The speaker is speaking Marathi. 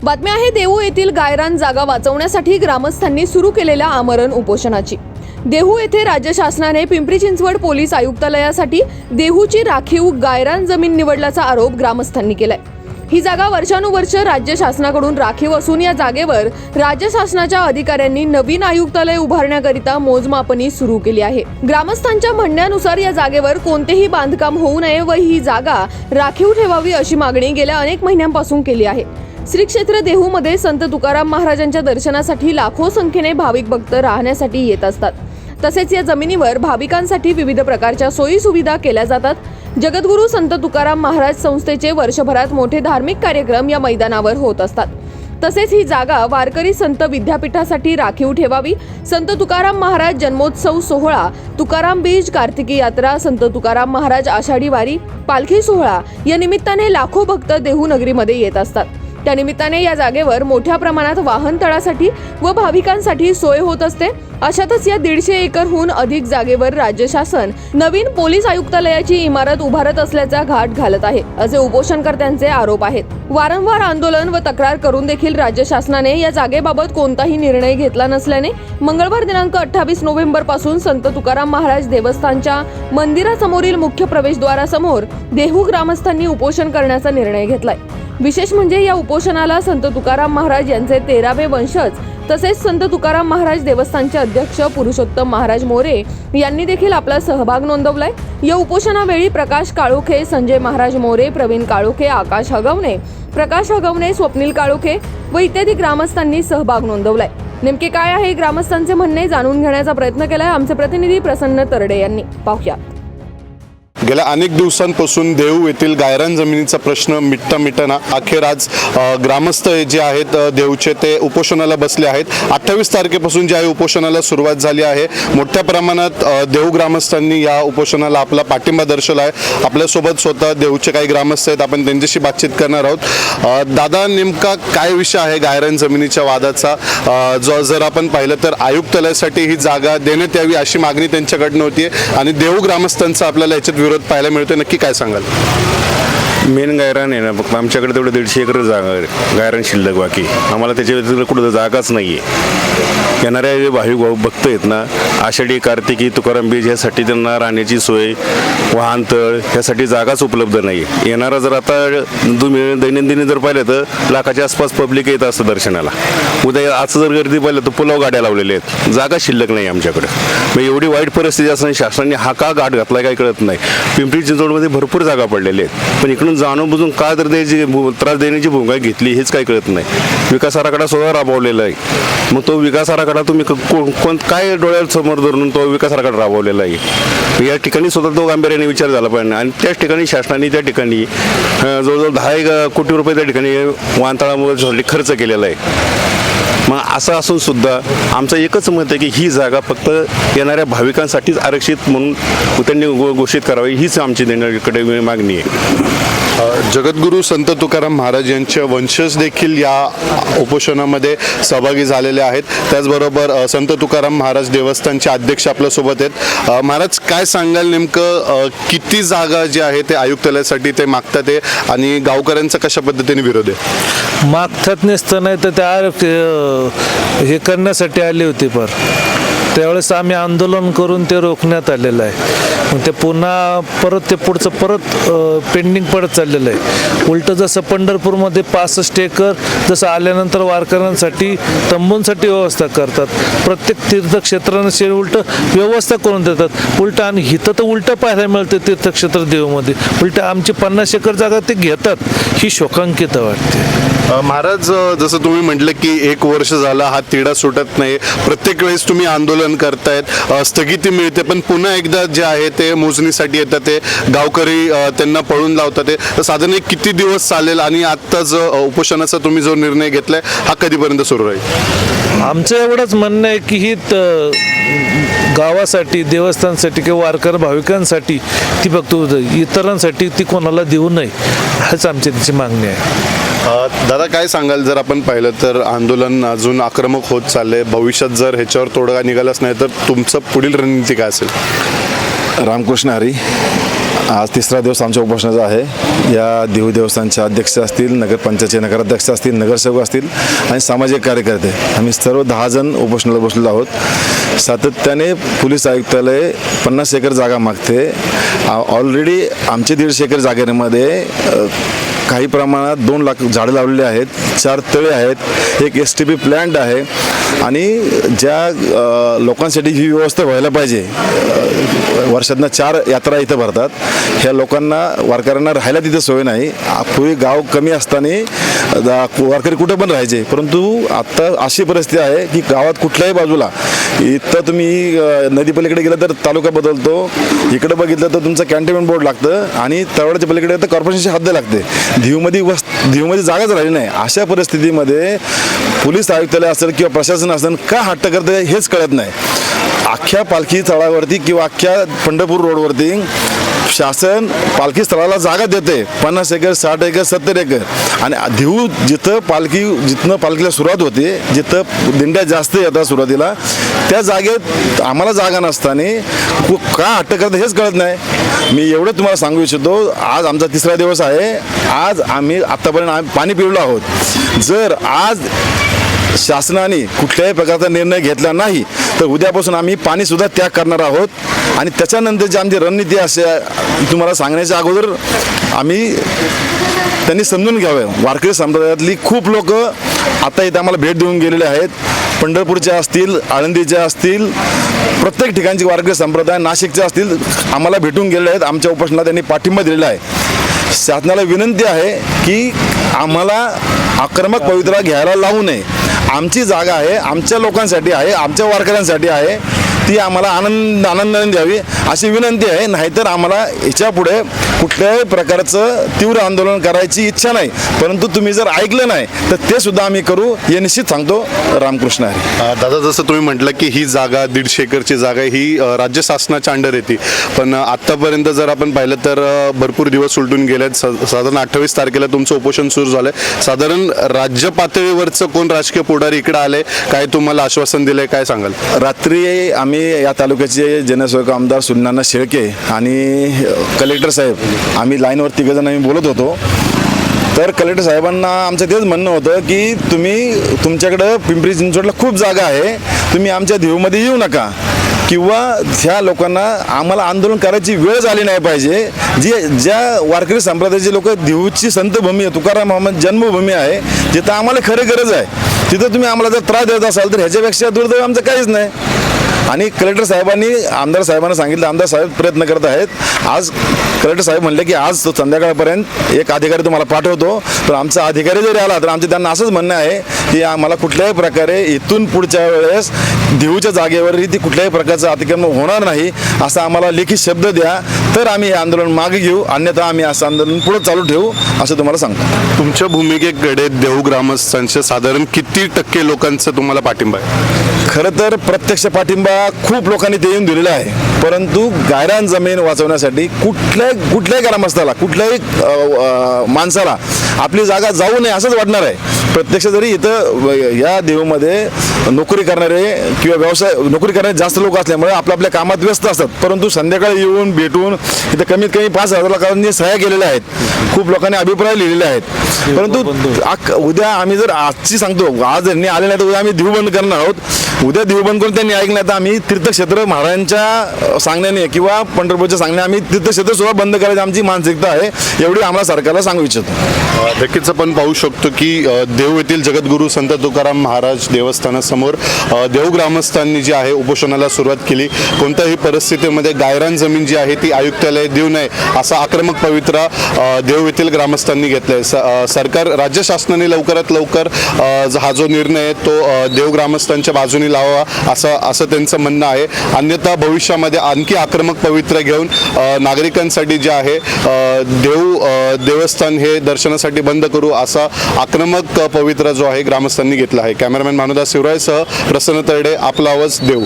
बातमी आहे देहू येथील गायरान जागा वाचवण्यासाठी ग्रामस्थांनी सुरू केलेल्या आमरण उपोषणाची। देहू येथे राज्य शासनाने पिंपरी चिंचवड पोलीस आयुक्तालयासाठी देहूची राखीव गायरान जमीन निवडल्याचा आरोप ग्रामस्थांनी केलाय। ही जागा वर्षानुवर्ष राज्य शासनाकडून राखीव असून या जागेवर राज्य शासनाच्या अधिकाऱ्यांनी नवीन आयुक्तालय उभारण्याकरिता मोजमापणी सुरू केली आहे। ग्रामस्थांच्या म्हणण्यानुसार या जागेवर कोणतेही बांधकाम होऊ नये व ही जागा राखीव ठेवावी अशी मागणी गेल्या अनेक महिन्यांपासून केली आहे। श्री क्षेत्र देहू मध्ये संत तुकाराम महाराजांच्या दर्शनासाठी लाखो संख्येने भाविक भक्त राहण्यासाठी येत असतात। तसेच या जमिनीवर भाविकांसाठी विविध प्रकारच्या सोयी सुविधा केल्या जातात। जगद्गुरू संत तुकाराम महाराज संस्थेचे वर्षभरात मोठे धार्मिक कार्यक्रम या मैदानावर होत असतात। तसेच ही जागा वारकरी संत विद्यापीठासाठी राखीव ठेवावी। संत तुकाराम महाराज जन्मोत्सव सोहळा, तुकाराम बीज, कार्तिकी यात्रा, संत तुकाराम महाराज आषाढी वारी, पालखी सोहळा या निमित्ताने लाखो भक्त देहू नगरीमध्ये येत असतात। त्या निमित्ताने या जागेवर मोठ्या प्रमाणात वाहन तळासाठी व भाविकांसाठी सोय होत असते। अशातच या 150 एकरहून अधिक जागेवर राज्य शासन नवीन पोलीस आयुक्तालयाची इमारत उभारत असल्याचा घाट घालत आहे, असे उपोषणकर्त्यांचे आरोप आहेत। वारंवार आंदोलन व तक्रार करून देखील राज्य शासनाने या जागेबाबत कोणताही निर्णय घेतला नसल्याने मंगळवार दिनांक 28 नोव्हेंबर पासून संत तुकाराम महाराज देवस्थानच्या मंदिरासमोरील मुख्य प्रवेशद्वारासमोर देहू ग्रामस्थांनी उपोषण करण्याचा निर्णय घेतलाय। विशेष म्हणजे या उपोषणाला संत तुकाराम महाराज यांचे 13वे वंशज तसेच संत तुकाराम महाराज देवस्थानचे अध्यक्ष पुरुषोत्तम महाराज मोरे यांनी देखील आपला सहभाग नोंदवलाय। या उपोषणावेळी प्रकाश काळोखे, संजय महाराज मोरे, प्रवीण काळोखे, आकाश हगवणे, प्रकाश हगवणे, स्वप्नील काळोखे व इत्यादी ग्रामस्थांनी सहभाग नोंदवलाय। नेमके काय आहे ग्रामस्थांचे म्हणणे जाणून घेण्याचा प्रयत्न केलाय आमचे प्रतिनिधी प्रसन्न तरडे यांनी। पाहूया। गेल्या अनेक दिवसांपासून देहू येथील गायरान जमिनीचा प्रश्न मिटना अखेर आज ग्रामस्थ जे आहेत देहूचे ते उपोषणाला बसले आहेत। 28 तारखेपासून ज्या उपोषणाला सुरुवात झाली आहे, मोठ्या प्रमाणात देहू ग्रामस्थांनी या उपोषणाला आपला पाठिंबा दर्शवला आहे। आपल्यासोबत स्वतः देहूचे काही ग्रामस्थ आहेत, आपण त्यांच्याशी बातचीत करणार आहोत। दादा, नेमका काय विषय आहे गायरान जमिनीच्या वादाचा? जर आपण पाहिलं तर आयुक्तालयासाठी ही जागा देण्यात यावी अशी मागणी त्यांच्याकडनं होती आणि देहू ग्रामस्थांचा आपल्याला याच्यात विरोध पाहायला मिळतोय। नक्की काय सांगाल? मेन गायरान आहे ना, फक्त आमच्याकडे तेवढं 150 एकर जागा गायरान शिल्लक, बाकी आम्हाला त्याच्या व्यतिरिक्त कुठं जागाच नाही आहे। येणाऱ्या जे भाविक भक्त आहेत ना, आषाढी, कार्तिकी, तुकाराम बीज ह्यासाठी त्यांना राहण्याची सोय, वाहनतळ ह्यासाठी जागाच उपलब्ध नाही आहे। येणारा जर आता तुम्ही दैनंदिन जर पाहिलं तर लाखाच्या आसपास पब्लिक येत असतं दर्शनाला। उद्या आज जर गर्दी पाहिलं तर पुलाव गाड्या लावलेल्या आहेत, जागा शिल्लक नाही आमच्याकडे। मग एवढी वाईट परिस्थिती असताना शासनाने हा का घाट घातलाय काय कळत नाही। पिंपरी चिंचवडमध्ये भरपूर जागा पडलेल्या आहेत, पण इकडून जाणून बुजून का तर त्रास देण्याची भूमिका घेतली हेच काही कळत नाही। विकास आराखडा सुद्धा राबवलेला आहे, मग तो विकास आराखडा तुम्ही काय डोळ्यासमोर धरून तो विकास आराखडा राबवलेला आहे? या ठिकाणी सुद्धा तो गांभीर्याने विचार झाला पाहिजे आणि त्याच ठिकाणी शासनाने त्या ठिकाणी जवळजवळ 10 कोटी रुपये त्या ठिकाणी वाहनतळामुळे खर्च केलेला आहे। मग असं असून सुद्धा आमचं एकच मत आहे की ही जागा फक्त येणाऱ्या भाविकांसाठीच आरक्षित म्हणून त्यांनी घोषित करावी, हीच आमची देण्याकडे मागणी आहे। जगद्गुरू संत तुकाराम महाराज यांचे वंशज देखील या उपोषणामध्ये सहभागी झालेले आहेत। त्याचबरोबर संत तुकाराम महाराज देवस्थानचे अध्यक्ष आपल्यासोबत आहेत। महाराज, काय सांगाल नेमकं किती जागा जे आहे ते आयुक्तालयासाठी ते मागतात आहे आणि गावकऱ्यांचा कशा पद्धतीने विरोध आहे? मागतात नसतं, नाही तर त्या हे करण्यासाठी आले होते, पण त्यावेळेस आम्ही आंदोलन करून ते रोखण्यात आलेलं आहे। मग ते पुन्हा परत ते पुढचं पेंडिंग पडत चाललेलं आहे। उलटं जसं पंढरपूरमध्ये 65 एकर जसं आल्यानंतर वारकऱ्यांसाठी तंबूंसाठी व्यवस्था करतात, प्रत्येक तीर्थक्षेत्राने उलटं व्यवस्था करून देतात उलटं, आणि इथं तर उलटं पाहायला मिळतं तीर्थक्षेत्र देऊमध्ये उलटं आमची 50 एकर जागा ते घेतात, ही शोकांकित वाटते। महाराज, जसं तुम्ही म्हटलं की 1 वर्ष झाला हा तिढा सुटत नाही, प्रत्येक वेळेस तुम्ही आंदोलन करतायत, स्थगिती मिळते, पण पुन्हा एकदा जे आहे ते मोजणीसाठी येतात, ते गावकरी त्यांना पळून लावतात। ते साधारण किती दिवस चालेल आणि आता जो उपोषणाचा तुम्ही जो निर्णय घेतलाय हा कधीपर्यंत सुरू राहील? आमचं एवढंच म्हणणं आहे की ही गावासाठी, देवस्थानसाठी किंवा वारकरी भाविकांसाठी ती फक्त इतरांसाठी ती कोणाला देऊ नये, हीच आमची त्याची मागणी आहे। दादा, काय सांगाल, जर आपण पाहिलं तर आंदोलन अजून आक्रमक होत चाललंय, भविष्यात जर ह्याच्यावर तोडगा निघालाच नाही तर तुमचं पुढील रणनीती काय असेल? रामकृष्ण हरी। आज तिसरा दिवस आमच्या उपोषणाचा आहे. या देहू देवस्थानचे अध्यक्ष असतील, नगरपंचायतचे नगराध्यक्ष असतील, नगरसेवक असतील आणि सामाजिक कार्यकर्ते, आम्ही सर्व 10 जण उपोषणाला बसलेलो आहोत. सातत्याने पोलीस आयुक्तालय 50 एकर जागा मागते. ऑलरेडी आमचे 150 एकर जागेमध्ये काही प्रमाणात 2 लाख झाडं लावलेली आहेत, 4 तळे आहेत, एक STP प्लॅन्ट आहे आणि ज्या लोकांसाठी ही व्यवस्था व्हायला पाहिजे, वर्षातनं 4 यात्रा इथं भरतात. ह्या लोकांना वारकऱ्यांना राहायला तिथं सोय नाही. पूर्वी गाव कमी असताना वारकरी कुठे पण राहायचे, परंतु आत्ता अशी परिस्थिती आहे की गावात कुठल्याही बाजूला इथं तुम्ही नदी पलीकडे गेलं तर तालुका बदलतो, इकडे बघितलं तर तुमचं कॅन्टोन्मेंट बोर्ड लागतं आणि तळवडच्या पलीकडे तर कॉर्पोरेशनची हद्द लागते. देहूमध्ये जागाच राहिली नाही. अशा परिस्थितीमध्ये पोलीस आयुक्तालय असेल किंवा प्रशासन असेल का हट्ट करतं हेच कळत नाही. अख्ख्या पालखी स्थळावरती किंवा अख्ख्या पंढरपूर रोडवरती शासन पालखी स्थळाला जागा देते 50 एकर, 60 एकर, 70 एकर आणि देहू जिथनं पालखीला सुरुवात होते, जिथं दिंड्या जास्त येतात सुरुवातीला, त्या जागेत आम्हाला जागा नसताना का हट्ट करतं हेच कळत नाही. मी एवढं तुम्हाला सांगू इच्छितो, आज आमचा 3रा दिवस आहे. आज आम्ही आत्तापर्यंत पाणी पिळलो आहोत. जर आज शासनाने कुठल्याही प्रकारचा निर्णय घेतला नाही तर उद्यापासून आम्ही पाणीसुद्धा त्याग करणार आहोत आणि त्याच्यानंतरची आमची रणनीती असे तुम्हाला सांगण्याच्या अगोदर त्यांनी समजून घ्यावं. वारकरी संप्रदायातली खूप लोक आता इथं आम्हाला भेट देऊन गेलेले आहेत. पंढरपूरच्या असतील, आळंदीच्या असतील, प्रत्येक ठिकाणचे वारकरी संप्रदाय, नाशिकचे असतील, आम्हाला भेटून गेलेले आहेत. आमच्या उपोषणाला त्यांनी पाठिंबा दिलेला आहे. शासनाला विनंती आहे की आम्हाला आक्रमक पवित्रा घ्यायला लावू नये. आमची जागा आहे, आमच्या लोकांसाठी आहे, आमच्या वारकऱ्यांसाठी आहे, ती आम्हाला आनंदाने द्यावी अशी विनंती आहे. नाहीतर आम्हाला याच्यापुढे कुठल्याही प्रकारचं तीव्र आंदोलन करायची इच्छा नाही. परंतु तुम्ही जर ऐकलं नाही तर ते सुद्धा आम्ही करू हे निश्चित सांगतो. रामकृष्ण हरी. दादा, जसं तुम्ही म्हटलं की ही जागा 150 एकरची जागा ही राज्य शासनाच्या अंडर येते, पण आत्तापर्यंत जर आपण पाहिलं तर भरपूर दिवस उलटून गेलेत. साधारण 28 तारखेला तुमचं उपोषण सुरू झालं. साधारण राज्य पातळीवरचं कोण राजकीय पुढारी इकडे आले, काय तुम्हाला आश्वासन दिले, काय सांगाल? रात्री आम्ही या तालुक्याचे जनसेवक आमदार सुनील शेळके आणि कलेक्टर साहेब आम्ही लाईनवर 3 जण आम्ही बोलत होतो. तर कलेक्टर साहेबांना आमचं तेच म्हणणं होतं की तुमच्याकडं पिंपरी चिंचवडला खूप जागा आहे, तुम्ही आमच्या देहूमध्ये येऊ नका किंवा ह्या लोकांना आम्हाला आंदोलन करायची वेळ झाली नाही पाहिजे. ज्या वारकरी संप्रदायाचे लोक देहूची संतभूमी आहे, तुकाराम महाराज जन्मभूमी आहे, जिथं आम्हाला खरी गरज आहे, तिथं तुम्ही आम्हाला जर त्रास देत असाल तर ह्याच्यापेक्षा दुर्दैव आमचं काहीच नाही. आणि कलेक्टर साहेबांनी आमदार साहेबांना सांगितलं, आमदार साहेब प्रयत्न करत आहेत. आज कलेक्टर साहेब म्हणले की आज संध्याकाळपर्यंत एक अधिकारी तुम्हाला पाठवतो. तर आमचा अधिकारी जरी आला तर आमचं त्यांना असंच म्हणणं आहे की आम्हाला कुठल्याही प्रकारे इथून पुढच्या वेळेस देहूच्या जागेवरही ती कुठल्याही प्रकारचं अतिक्रमण होणार नाही असा आम्हाला लेखी शब्द द्या, तर आम्ही हे आंदोलन मागे घेऊ, अन्यथा आम्ही असं आंदोलन पुढे चालू ठेवू असं तुम्हाला सांगतो. तुमच्या भूमिकेकडे देहू ग्रामस्थांच्या साधारण किती टक्के लोकांचा तुम्हाला पाठिंबा आहे? खरं तर प्रत्यक्ष पाठिंबा खूप लोकांनी ते येऊन दिलेला आहे, परंतु गायरान जमीन वाचवण्यासाठी कुठल्याही ग्रामस्थाला, कुठल्याही माणसाला आपली जागा जाऊ नये असंच वाटणार आहे. प्रत्यक्ष जरी इथं या देहूमध्ये नोकरी करणारे किंवा नोकरी करणारे जास्त लोक असल्यामुळे आपल्या कामात व्यस्त असतात, परंतु संध्याकाळी येऊन भेटून इथं कमीत कमी 5,000 लोकांनी सह्या केलेल्या आहेत, खूप लोकांनी अभिप्राय लिहिलेले आहेत. परंतु उद्या आम्ही जर आजची सांगतो, आज यांनी आले नाही तर उद्या आम्ही देहू बंद करणार आहोत. उद्या देहू बंद करून त्यांनी ऐकलं तर आम्ही तीर्थक्षेत्र महाराजांच्या सांगण्याने किंवा पंढरपूरच्या सांगण्याने आम्ही तीर्थक्षेत्र सुद्धा बंद करायची आमची मानसिकता आहे. एवढी आम्हाला सरकारला सांगू इच्छितो. नक्कीच आपण पाहू शकतो की देहू येथील जगद्गुरू संत तुकाराम महाराज देवस्थानासमोर देहू ग्रामस्थांनी जी आहे उपोषणाला सुरुवात केली. कोणत्याही परिस्थितीमध्ये गायरान जमीन जी आहे ती आयुक्तालय देऊ नये असा आक्रमक पवित्रा देहू येथील ग्रामस्थांनी घेतलाय. सरकार, राज्य शासनाने लवकरात लवकर हा जो निर्णय आहे तो देहू ग्रामस्थांच्या बाजूने लावावा असं त्यांचं म्हणणं आहे. अन्यथा भविष्यामध्ये आणखी आक्रमक पवित्रा घेऊन नागरिकांसाठी जे आहे देवस्थान हे दर्शनासाठी बंद करू असा आक्रमक पवित्रा जो आहे ग्रामस्थांनी घेतला आहे. कॅमेरामॅन मानुदास शिवरायसह प्रसन्न तरडे, आपला आवाज, देहू.